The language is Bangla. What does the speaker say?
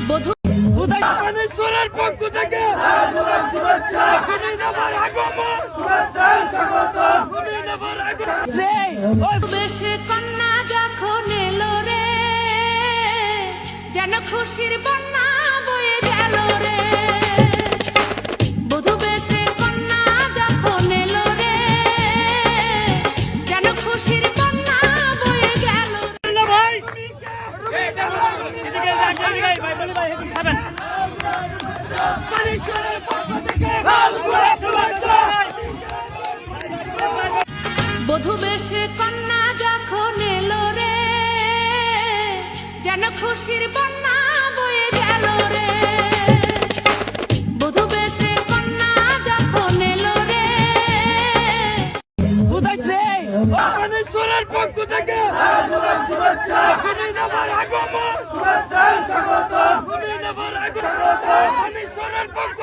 বধূ ঈশ্বরের পক্ষ থেকে বেশে কন্যা যখন এলো রে, যেন খুশির বন্যা বয়ে গেল রে। বধূ বেশে কন্যা যখন এলো রে, যেন খুশির বন্যা বয়ে গেল। ভাই বধূ বেশে কন্যা যখন এলো রে, যেন খুশির বন্যা বয়ে গেল রে। বধূ বেশে কন্যা যখন এলো রে, ঈশ্বরের পক্ষ থেকে ঈশ্বরের পক্ষ